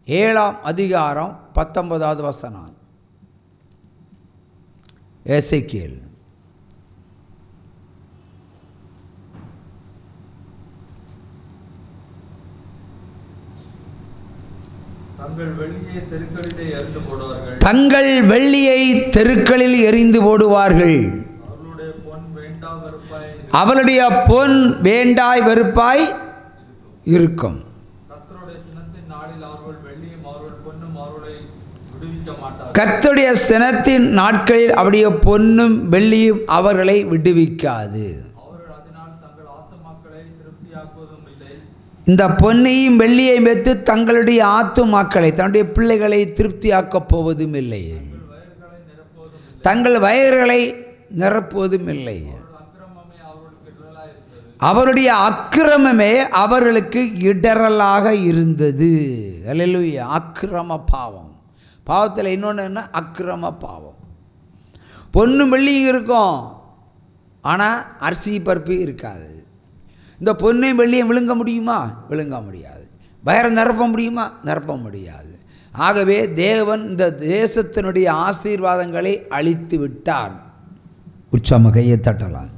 7ஆம் அதிகாரம் 19வது வசனம். எசேக்கியேல். தங்கள் வெள்ளியை தெருக்களில் எறிந்து போடுவார்கள். அவளுடைய பொன் வேண்டாய் வெறுப்பாய் இருக்கும். கர்த்தருடைய சினத்தின் நாட்களில் அவருடைய பொன்னும் வெள்ளியும் அவர்களை விடுவிக்காது. இந்த பொன்னையும் வெள்ளியையும் வைத்து தங்களுடைய ஆத்துமாக்களை தன்னுடைய பிள்ளைகளை திருப்தியாக்கப் போவதும் இல்லை. தங்கள் வயர்களை நிரப்புவதும் இல்லை. அவருடைய அக்கிரமமே அவர்களுக்கு இடரலாக இருந்தது. அல்லேலூயா. அக்கிரம பாவம். பாவத்தில் இன்னொன்று என்ன? அக்கிரம பாவம். பொன்னும் வெள்ளியும் இருக்கும், ஆனால் அரிசி பருப்பு இருக்காது. இந்த பொன்னையும் வெள்ளியும் விழுங்க முடியுமா? விழுங்க முடியாது. வயரை நிரப்ப முடியுமா? நிரப்ப முடியாது. ஆகவே தேவன் இந்த தேசத்தினுடைய ஆசீர்வாதங்களை அழித்து விட்டார். உச்சம கையை தட்டலாம்.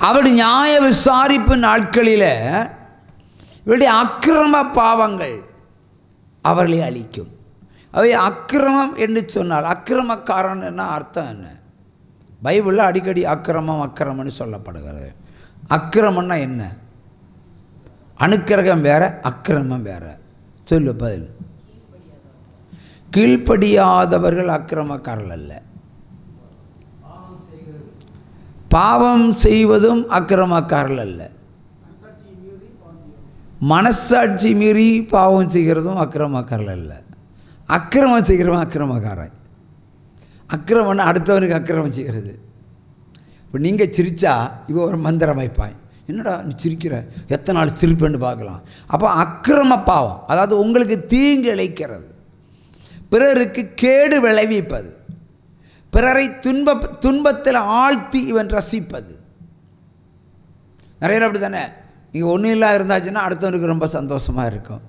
அவர் நியாய விசாரிப்பு நாட்களில் இவருடைய அக்கிரம பாவங்கள் அவர்களை அழிக்கும். அவை அக்கிரமம் என்று சொன்னால் அக்கிரமக்காரன் என்ன அர்த்தம் என்ன? பைபிளில் அடிக்கடி அக்கிரமம் அக்கிரமம்னு சொல்லப்படுகிறது. அக்கிரமம்னா என்ன? அனுக்கிரகம் வேற, அக்கிரமம் வேற. சொல்லு பதில். கீழ்ப்படியாதவர்கள் அக்கிரமக்காரர்கள் அல்ல. பாவம் செய்வதும் அக்கிரமக்காரர்கள் அல்ல. மனசாட்சி மீறி பாவம் செய்கிறதும் அக்கிரமக்காரர்கள் அல்ல. அக்கிரமம் செய்கிறவன் அக்கிரமக்காரன். அக்கிரமம்னா அடுத்தவனுக்கு அக்கிரமம் செய்கிறது. இப்போ நீங்கள் சிரித்தா இவன் ஒரு மந்திரம் வைப்பான். என்னடா நீ சிரிக்கிற, எத்தனை நாள் சிரிப்பேன்னு பார்க்கலாம். அப்போ அக்கிரம பாவம், அதாவது உங்களுக்கு தீங்கு இழைக்கிறது, பிறருக்கு கேடு விளைவிப்பது, பிறரை துன்பத்தில் ஆழ்த்தி இவன் ரசிப்பது. நிறைய பேர் அப்படி தானே. நீங்கள் ஒன்றும் இல்லாத இருந்தாச்சுன்னா அடுத்தவனுக்கு ரொம்ப சந்தோஷமாக இருக்கும்.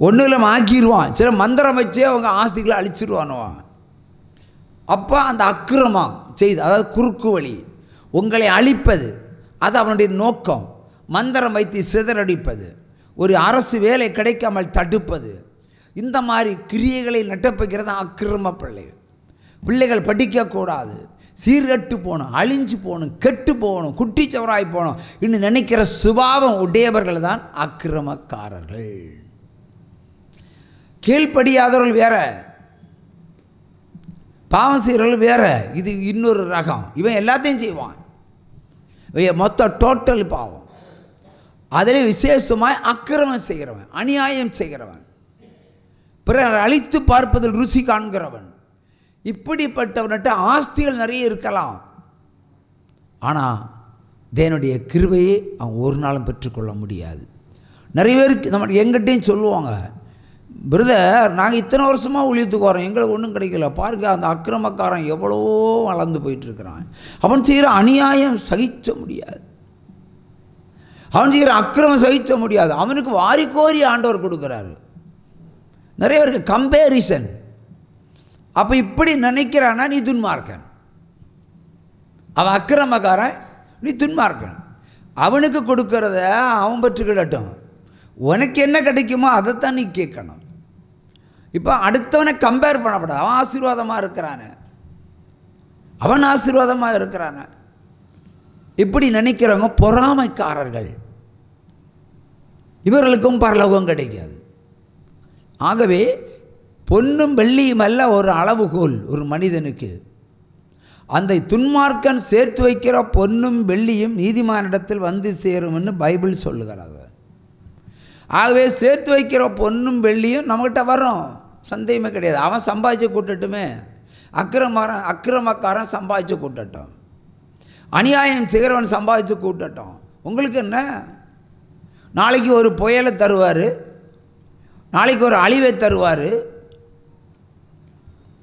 ஒன்றும் இல்லாமல் ஆக்கிடுவான். சில மந்திரம் வச்சே அவங்க ஆஸ்திகளை அழிச்சிடுவானுவான். அப்போ அந்த அக்கிரமம் செய்து, அதாவது குறுக்கு வழி உங்களை அழிப்பது, அது அவனுடைய நோக்கம். மந்திரம் வைத்து சிதறடிப்பது, ஒரு அரசு வேலை கிடைக்காமல் தடுப்பது, இந்த மாதிரி கிரியைகளை நட்டப்பைக்கிறது அக்கிரம பிள்ளைகள். பிள்ளைகள் படிக்கக்கூடாது, சீர்கட்டு போகணும், அழிஞ்சு போகணும், கெட்டு போகணும், குட்டிச்சவராய் போகணும் இன்னும் நினைக்கிற சுபாவம் உடையவர்கள் தான் அக்கிரமக்காரர்கள். கீழ்ப்படியாதவர்கள் வேற, பாவம் செய்கிறவர்கள் வேற. இது இன்னொரு ரகம். இவன் எல்லாத்தையும் செய்வான். மொத்த டோட்டல் பாவம். அதிலே விசேஷமாய் அக்கிரமம் செய்கிறவன், அநியாயம் செய்கிறவன், பிறர் அழித்து பார்ப்பதில் ருசி காண்கிறவன், இப்படிப்பட்டவன்கிட்ட ஆஸ்திகள் நிறைய இருக்கலாம். ஆனால் தேவனுடைய கிருபையை அவன் ஒரு நாளும் பெற்றுக்கொள்ள முடியாது. நிறைய பேருக்கு நம்ம எங்கிட்டையும் சொல்லுவாங்க, பிரதர் நாங்கள் இத்தனை வருஷமாக ஊழியத்துக்கு வரோம், எங்களுக்கு ஒன்றும் கிடைக்கல, பாருங்க அந்த அக்கிரமக்காரன் எவ்வளவோ வளர்ந்து போயிட்டுருக்கிறான், அவன் செய்கிற அநியாயம் சகிக்க முடியாது, அவன் செய்கிற அக்கிரமம் சகிக்க முடியாது, அவனுக்கு வாரிக்கோரி ஆண்டவர் கொடுக்குறாரு. நிறைய பேருக்கு கம்பேரிசன். அப்போ இப்படி நினைக்கிறானா நீ துன்மார்க்கன், அவன் அக்கிரமக்காரன், நீ துன்மார்க்கன். அவனுக்கு கொடுக்கறத அவன் பெற்றுக்கிடட்டும், உனக்கு என்ன கிடைக்குமோ அதைத்தான் நீ கேட்கணும். இப்போ அடுத்தவனை கம்பேர் பண்ணப்படாது. அவன் ஆசீர்வாதமாக இருக்கிறானே, அவன் ஆசீர்வாதமாக இருக்கிறானே, இப்படி நினைக்கிறவங்க பொறாமைக்காரர்கள். இவர்களுக்கும் பரலோகம் கிடைக்காது. ஆகவே பொன்னும் வெள்ளியும் அல்ல ஒரு அளவுகோல் ஒரு மனிதனுக்கு. அந்த துன்மார்க்கன் சேர்த்து வைக்கிற பொன்னும் வெள்ளியும் நீதிமானிடத்தில் வந்து சேரும்னு பைபிள் சொல்லுகிறது. ஆகவே சேர்த்து வைக்கிற பொன்னும் வெள்ளியும் நம்மகிட்ட வரும், சந்தேகமே கிடையாது. அவன் சம்பாதிச்சு கூட்டட்டுமே, அக்கிரமக்காரன் சம்பாதிச்சு கூட்டட்டும், அநியாயம் செய்கிறவன் சம்பாதிச்சு கூட்டட்டும், உங்களுக்கு என்ன? நாளைக்கு ஒரு புயலை தருவார், நாளைக்கு ஒரு அழிவை தருவார்,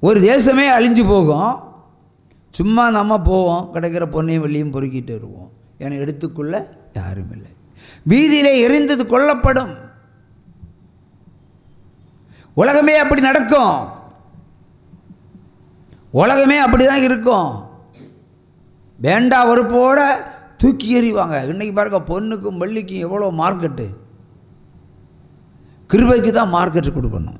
ஒரு தேசமே அழிஞ்சு போகும். சும்மா நம்ம போவோம், கிடைக்கிற பொன்னையும் வெள்ளியும் பொறுக்கிட்டு வருவோம், ஏன்னா எடுத்துக்குள்ள யாரும் இல்லை. வீதியிலே எரிந்தது கொல்லப்படும். உலகமே அப்படி நடக்கும். உலகமே அப்படி தான் இருக்கும். வேண்டா வெறுப்போட தூக்கி எறிவாங்க. இன்றைக்கி பாருங்க, பொண்ணுக்கும் வெள்ளிக்கும் எவ்வளோ மார்க்கெட்டு. கிருபைக்கு தான் மார்க்கெட்டு கொடுக்கணும்.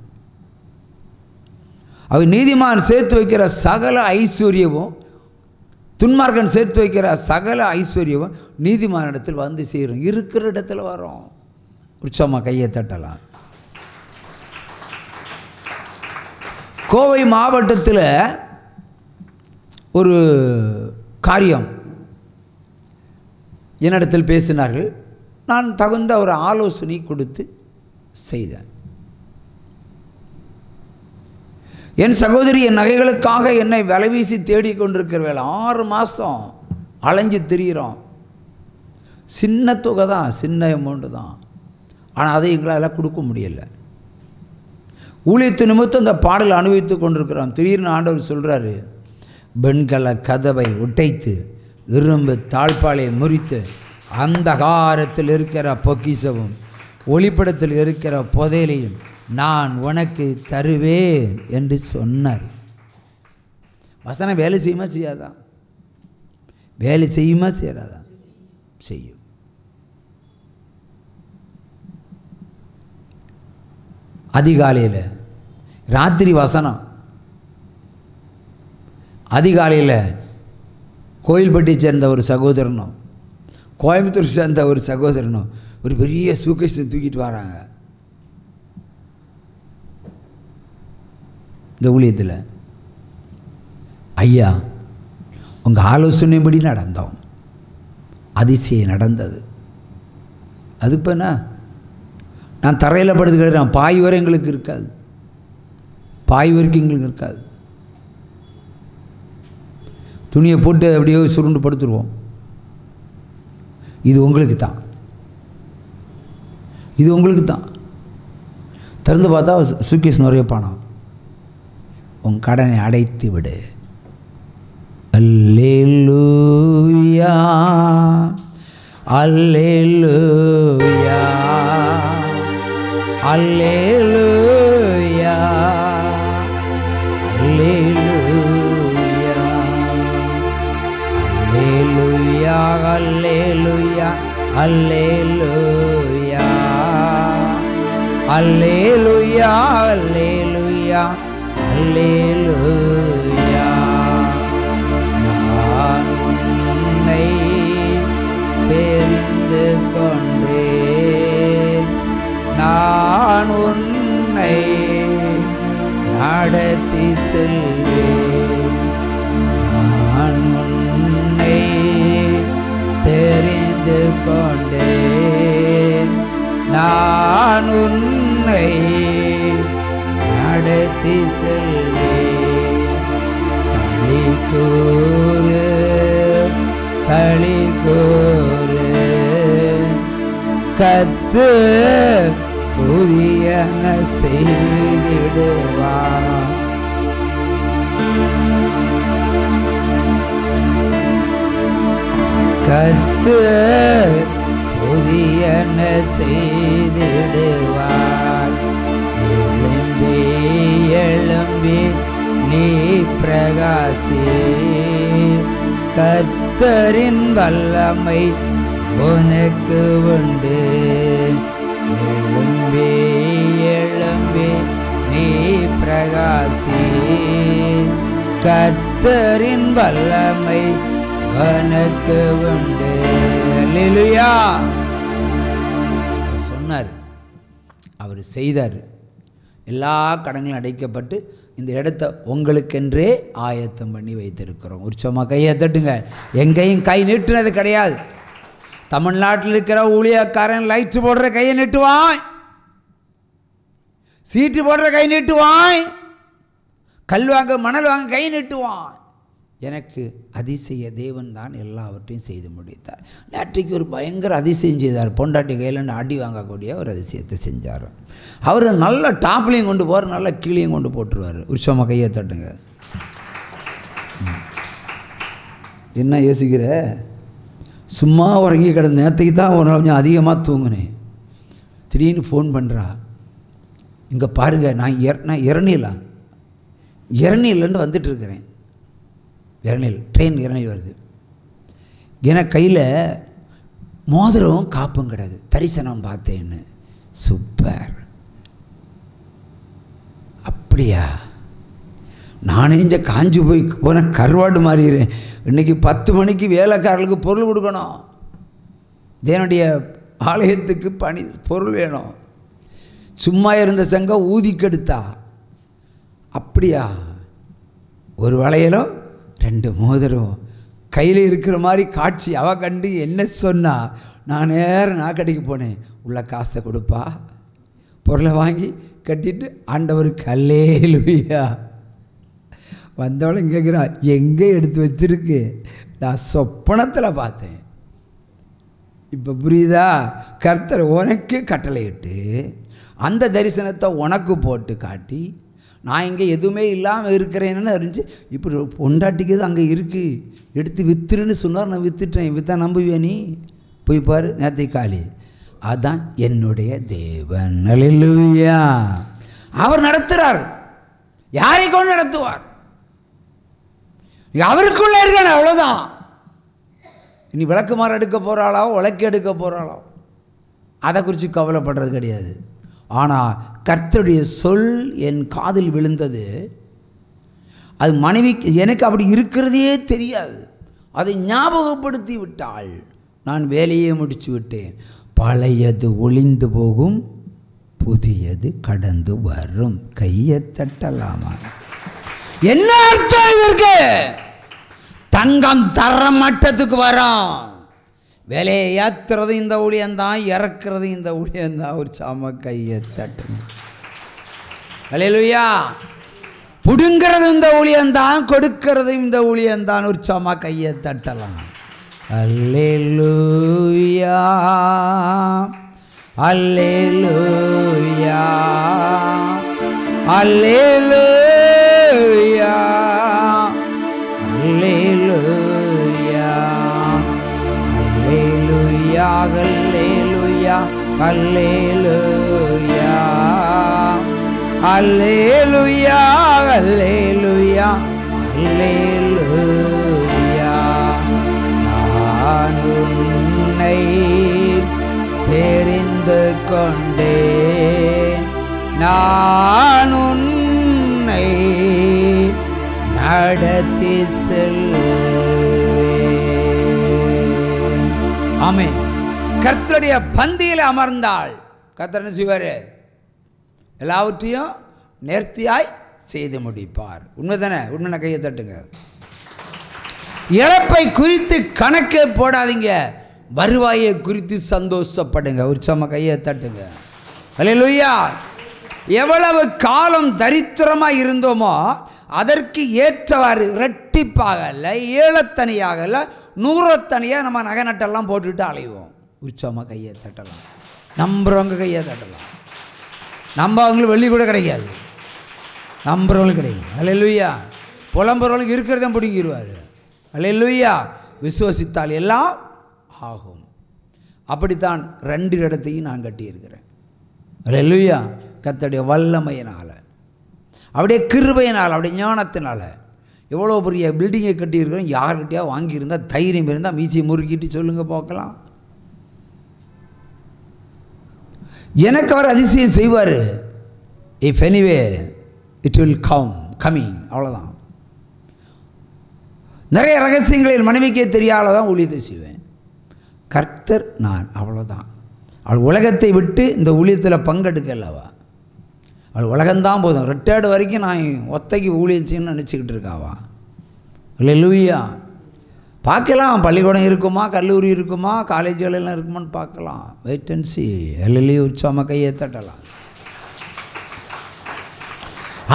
அவர் நீதிமான் சேர்த்து வைக்கிற சகல ஐஸ்வர்யமும், துன்மார்க்கன் சேர்த்து வைக்கிற சகல ஐஸ்வர்யமும் நீதிமான இடத்தில் வந்து சேரும். இருக்கிற இடத்துல வரும். உற்சவமாக கையை தட்டலாம். கோவை மாவட்டத்தில் ஒரு காரியம் என்னிடத்தில் பேசினார்கள். நான் தகுந்த ஒரு ஆலோசனை கொடுத்து செய்தேன். என் சகோதரி என் நகைகளுக்காக என்னை விலைவீசி தேடிக்கொண்டிருக்கிறவள் 6 மாதம் அலைஞ்சு திரிகிறோம். சின்ன தொகை தான், சின்ன அமௌண்ட்டு தான். ஆனால் அதை எங்களால் கொடுக்க முடியலை. ஊழியத்து நிமித்தம் இந்த பாடல் அனுபவித்து கொண்டிருக்கிறோம். திடீர்னு ஆண்டவர் சொல்கிறாரு, பெண்களை கதவை உடைத்து இரும்பு தாழ்பாலை முறித்து அந்தகாரத்தில் இருக்கிற பொக்கிஷமும் ஒளிப்படத்தில் இருக்கிற புதையலையும் நான் உனக்கு தருவேன் என்று சொன்னார். வசனம் வேலை செய்யுமா செய்யாதா? வேலை செய்யுமா செய்யாதா? செய்யும். அதிகாலையில் ராத்திரி வசனம், அதிகாலையில் கோயில்பட்டி சேர்ந்த ஒரு சகோதரனும் கோயம்புத்தூர் சேர்ந்த ஒரு சகோதரனும் ஒரு பெரிய சூக்கேஸை தூக்கிட்டு வராங்க. இந்த ஊழியத்தில் ஐயா உங்கள் ஆலோசனைப்படி நடந்தோம். அதிசயம் நடந்தது. அது இப்போ என்ன, நான் தரையில் படுத்து கிடக்கிறேன். பாய் வரை எங்களுக்கு இருக்காது. பாய் வரைக்கும் எங்களுக்கு இருக்காது. துணியை போட்டு அப்படியே சுருண்டு படுத்துருவோம். இது உங்களுக்கு தான், இது உங்களுக்கு தான். திறந்து பார்த்தா சூக்கேஸ் நிறைய பணம். உன் கடனை அடைத்து விடு. அல்லேலூயா அல்லேலூயா அல்லேலூயா அல்லேலூயா அல்லேலூயா அல்லேலூயா அல்லேலூயா அல்லேலூயா அல்லேலூயா அல்லேலூயா. நான் உன்னை தெரிந்து கொண்டேன், நான் உன்னை நடத்தி செல்வேன். நான் உன்னை தெரிந்து கொண்டேன், நான் உன்னை நடத்தி செல்வேன். களி கூறு களி கூறு, கர்த்தர் புதியன செய்திடுவார். கர்த்தர் புதியன செய்திடுவார். எழும்பி எழும்பி நீ பிரகாசி, கர்த்தரின் வல்லமை உனக்கு உண்டு. எழும்பி எழும்பி நீ பிரகாசி, கர்த்தரின் வல்லமை உனக்கு உண்டு. அல்லேலூயா. அவர் சொன்னார், அவர் செய்தார். எல்லா கடன்களும் அடைக்கப்பட்டு இந்த இடத்த உங்களுக்கென்றே ஆயத்தம் பண்ணி வைத்திருக்கிறோம். உற்சவமாக கையை தட்டுங்க. எங்கேயும் கை நீட்டுனது கிடையாது. தமிழ்நாட்டில் இருக்கிற ஊழியக்காரன் லைட்டு போடுற கையை நீட்டுவான், சீட்டு போடுற கை நீட்டுவான், கல் வாங்க மணல் வாங்க கை நீட்டுவான். எனக்கு அதிசய தேவன் தான் எல்லாவற்றையும் செய்து முடித்தார். நேற்றைக்கு ஒரு பயங்கர அதிசயம் செய்தார். பொண்டாட்டி கையில் அடி வாங்கக்கூடிய ஒரு அதிசயத்தை செஞ்சார். அவர் நல்ல டாப்லையும் கொண்டு போவார், நல்ல கீழையும் கொண்டு போட்டுருவார். உற்சவமாக கையை தட்டுங்க. என்ன யோசிக்கிற? சும்மா உறங்கி கிடந்த நேரத்துக்கு தான் ஒரு நாள் கொஞ்சம் அதிகமாக தூங்குனேன். திடீர்னு ஃபோன் பண்ணுறா, இங்கே பாருங்கள் நான் இரணிலேருந்து வந்துட்டுருக்கிறேன். ட்ரெயின் இரணில் வருது. ஏன்னா கையில் மோதிரம் காப்பும் கிடக்கு, தரிசனம் பார்த்தேன்னு. சூப்பர், அப்படியா? நானே இங்கே காஞ்சி போன கருவாடு மாறிடுறேன். இன்றைக்கி 10 மணிக்கு வேலைக்காரர்களுக்கு பொருள் கொடுக்கணும், தேவனுடைய ஆலயத்துக்கு பொருள் வேணும். சும்மா இருந்த சங்கம் ஊதிக்கெடுத்தா. அப்படியா? ஒரு வளையலும் 2 மோதிரம் கையில் இருக்கிற மாதிரி காட்சி அவ கண்டு என்ன சொன்னா, நான் நேரம் நாக்கடிக்கு போனேன். உள்ள காசை கொடுப்பா, பொருளை வாங்கி கட்டிட்டு ஆண்டவருக்கு அல்லேலூயா. வந்தவளும் கேட்குறா, எங்கே எடுத்து வச்சிருக்கு? நான் சொப்பனத்தில் பார்த்தேன். இப்போ புரியுதா? கர்த்தர் உனக்கு கட்டளையிட்டு அந்த தரிசனத்தை உனக்கு போட்டு காட்டி, நான் இங்கே எதுவுமே இல்லாமல் இருக்கிறேன்னு அறிஞ்சு, இப்படி பொண்டாட்டிக்கு அங்கே இருக்குது, எடுத்து வித்துருன்னு சொன்னார். நான் விற்றுட்டேன். விற்றா நம்புவியா நீ? போய் பாரு, நேற்றை காலி. அதான் என்னுடைய தேவன். அல்லேலூயா. அவர் நடத்துகிறார். யாரை கொண்டு நடத்துவார்? அவருக்குள்ளே இருக்கான, அவ்வளோதான். இனி விளக்குமாறு எடுக்க போகிறாளோ, உலக்கு எடுக்க போகிறாளோ, அதை குறித்து கவலைப்படுறது கிடையாது. ஆனால் கர்த்தருடைய சொல் என் காதில் விழுந்தது. அது மனைவிக்கு எனக்கு அப்படி இருக்கிறதே தெரியாது. அதை ஞாபகப்படுத்தி விட்டாள். நான் வேலையை முடித்து விட்டேன். பழையது ஒளிந்து போகும், புதியது கடந்து வரும். கையை தட்டலாமா? என்ன அர்த்தம் இதற்கு? தங்கம் தர மட்டத்துக்கு வரும். வேலையை ஏற்றுறது இந்த ஊழியந்தான், இறக்குறது இந்த ஊழியந்தான். ஒரு சாம கையை தட்டுங்க. அல்லேலூயா. புடுங்கிறது இந்த ஊழியந்தான், கொடுக்கிறது இந்த ஊழியந்தான். ஒரு சாம கையை தட்டலாம். அல்லேலூயா, அல்லேலூயா, அல்லேலூயா, அல்லேலூயா, அல்லேலூயா, அல்லேலூயா, அல்லேலூயா, அல்லேலூயா, அல்லேலூயா, அல்லேலூயா. நான் உன்னை தெரிந்து கொண்டேன், நான் உன்னை நடத்தி செல்வேன். ஆமென். கர்த்தருடைய பந்தியில் அமர்ந்தாள். கர்த்தர் என்ன செய்வார்? எல்லாவற்றையும் நேர்த்தியாய் செய்து முடிப்பார். உண்மைதானே? உண்மை. கையை தட்டுங்க. இழப்பை குறித்து கணக்கே போடாதீங்க, வருவாயை குறித்து சந்தோஷப்படுங்க. உற்சாகமாக கையை தட்டுங்க. அல்லேலூயா. எவ்வளவு காலம் தரித்திரமாக இருந்தோமோ அதற்கு ஏற்றவாறு ரெட்டிப்பாக இல்லை, ஏழத்தனியாக இல்லை, 100தனியாக நம்ம நகை நட்டெல்லாம் போட்டுக்கிட்டு அலைவோம். உற்சாகமாக கையை தட்டலாம். நம்புறவங்க கையை தட்டலாம். நம்பவங்களுக்கு வெள்ளி கூட கிடைக்காது, நம்புறவங்களுக்கு கிடைக்கும். அல்லேலூயா. புலம்புறவங்களுக்கு இருக்கிறத பிடிங்கிடுவார். அல்லேலூயா. விசுவசித்தால் எல்லாம் ஆகும். அப்படித்தான் 2 இடத்தையும் நான் கட்டியிருக்கிறேன். அல்லேலூயா. கர்த்தருடைய வல்லமையினால், அப்படியே கிருபையினால், அப்படியே ஞானத்தினால். எவ்வளோ பெரிய பில்டிங்கை கட்டியிருக்கிறோம். யார்கிட்டயா வாங்கியிருந்தால், தைரியம் இருந்தால் மீசியை முறுக்கிட்டு சொல்லுங்கள் பார்க்கலாம். எனக்கு அவர் அதிசயம் செய்வார். If anyway it will coming. அவ்வளோதான். நிறைய ரகசியங்களில் மனைவிக்கே தெரியாததான் ஊழியத்தை செய்வேன். கர்த்தர் நான், அவ்வளோதான். அவள் உலகத்தை விட்டு இந்த ஊழியத்தில் பங்கெடுக்கலவா. அவள் உலகம்தான் போதும், ரிட்டையர்டு வரைக்கும் நான் ஒத்தைக்கு ஊழியம் செய்யணும்னு நினச்சிக்கிட்டு இருக்காவா. அல்லேலூயா. பார்க்கலாம், பள்ளிக்கூடம் இருக்குமா, கல்லூரி இருக்குமா, காலேஜுகளெல்லாம் இருக்குமான்னு பார்க்கலாம். Wait and see. அல்லேலூயா. உற்சாகமாக கையை தட்டலாம்.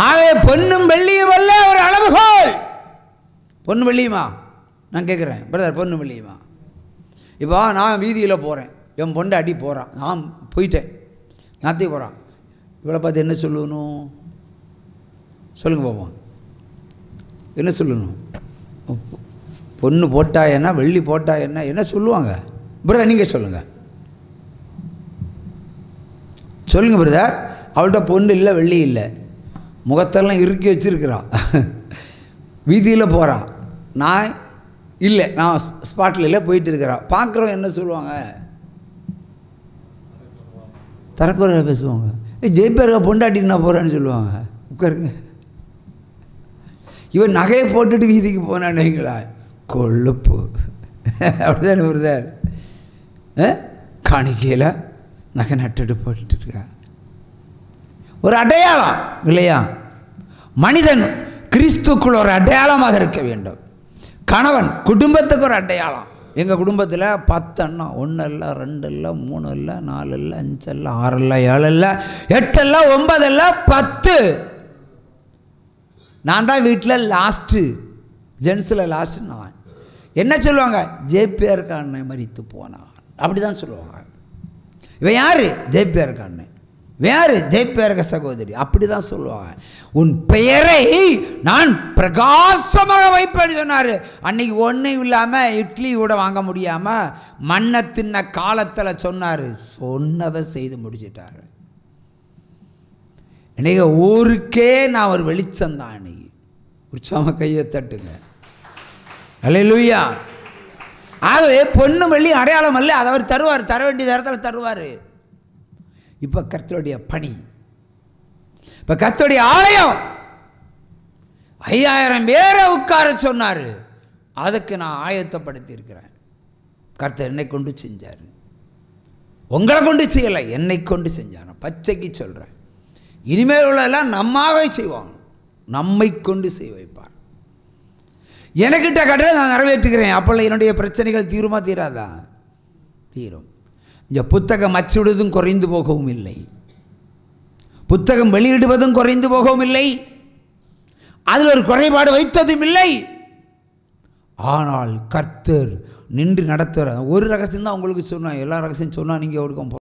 ஆகவே பொன்னும் வெள்ளியும் அல்ல ஒரு அளவுகோல். பொண்ணு வெள்ளியுமா? நான் கேட்குறேன் பிரதர், பொண்ணு வெள்ளியுமா? இப்போ நான் வீதியில் போகிறேன், என் பொண்டாட்டி போகிறான், நான் போயிட்டேன், நாத்தி போகிறான். இவளை பார்த்து என்ன சொல்லணும்? சொல்லுங்க பாப்போம், என்ன சொல்லணும்? பொண்ணு போட்டா என்ன, வெள்ளி போட்டா என்ன, என்ன சொல்லுவாங்க? பிரதர் நீங்கள் சொல்லுங்கள், சொல்லுங்கள் பிரதர். அவள்கிட்ட பொண்ணு இல்லை, வெள்ளி இல்லை, முகத்தெல்லாம் இறுக்கி வச்சுருக்கிறான், வீதியில் போகிறான், நான் இல்லை, நான் ஸ்பாட்டில் இல்லை, போயிட்டு இருக்கிறான். பார்க்குறோம், என்ன சொல்லுவாங்க? தரக்குறையாக பேசுவாங்க. ஜெயிப்பேருக்க பொண்டாட்டின்னு நான் போகிறேன்னு சொல்லுவாங்க. உட்காருங்க. இவன் நகையை போட்டுட்டு வீதிக்கு போனான்னு வைங்களா, கொழுப்பு. அப்படிதானே பிரதர்? காணிக்கையில் நகை நட்டுட்டு போட்டுருக்கா. ஒரு அடையாளம் இல்லையா? மனிதன் கிறிஸ்துக்குள் ஒரு அடையாளமாக இருக்க வேண்டும். கணவன் குடும்பத்துக்கு ஒரு அடையாளம். எங்கள் குடும்பத்தில் 10 அண்ணா, 1 இல்லை, 2 இல்லை, 3 இல்லை, 4 இல்லை, 5 இல்லை, 6 இல்லை, 7 இல்லை, 8 இல்லை, 9 இல்லை, 10. நான் தான் வீட்டில் லாஸ்ட்டு, ஜென்ஸில் லாஸ்ட்டு நான். என்ன சொல்லுவாங்க? ஜேபிஆர் அண்ணன் மரித்து போனான், அப்படி தான் சொல்லுவாங்க. இவன் யார்? ஜேபிஆர் அண்ணன். வேறு ஜெயிப்பேருக்க சகோதரி, அப்படி தான் சொல்லுவாங்க. உன் பெயரை நான் பிரகாசமாக வைப்பேன்னு சொன்னார். அன்னைக்கு ஒன்றும் இல்லாமல் இட்லி கூட வாங்க முடியாமல் மண்ணை தின்ன காலத்தில் சொன்னார். சொன்னதை செய்து முடிச்சிட்டார். இன்னைக்கு ஊருக்கே நான் ஒரு வெளிச்சந்தான். இன்னைக்கு உற்சாக கையை தட்டுங்க. அல்லேலூயா. ஆகவே பொண்ணு வெள்ளி அடையாளம் அல்ல, அதை அவர் தருவார், தர வேண்டிய நேரத்தில் தருவார். இப்போ கர்த்தருடைய பணி, இப்போ கர்த்தருடைய ஆலயம் 5000 பேரை உட்கார சொன்னார். அதுக்கு நான் ஆயத்தப்படுத்தி இருக்கிறேன். கர்த்தர் என்னை கொண்டு செஞ்சார், உங்களை கொண்டு செய்யலை, என்னை கொண்டு செஞ்சார். பச்சைக்கு சொல்கிறேன், இனிமேல் உள்ளதெல்லாம் நம்மாவே செய்வாங்க, நம்மை கொண்டு செய்ய வைப்பார். எனக்கிட்ட கட்டளை நான் நிறைவேற்றுகிறேன். அப்போல்லாம் என்னுடைய பிரச்சனைகள் தீருமா தீராதா? தீரும். இந்த புத்தகம் அச்சிடுவதும் குறைந்து போகவும் இல்லை, புத்தகம் வெளியிடுவதும் குறைந்து போகவும் இல்லை, அதில் ஒரு குறைபாடு வைத்ததும் இல்லை. ஆனால் கர்த்தர் நின்று நடத்துகிற ஒரு ரகசியம் தான் உங்களுக்கு சொன்னேன். எல்லா ரகசியம் சொன்னால் நீங்கள் ஒடுக்கம்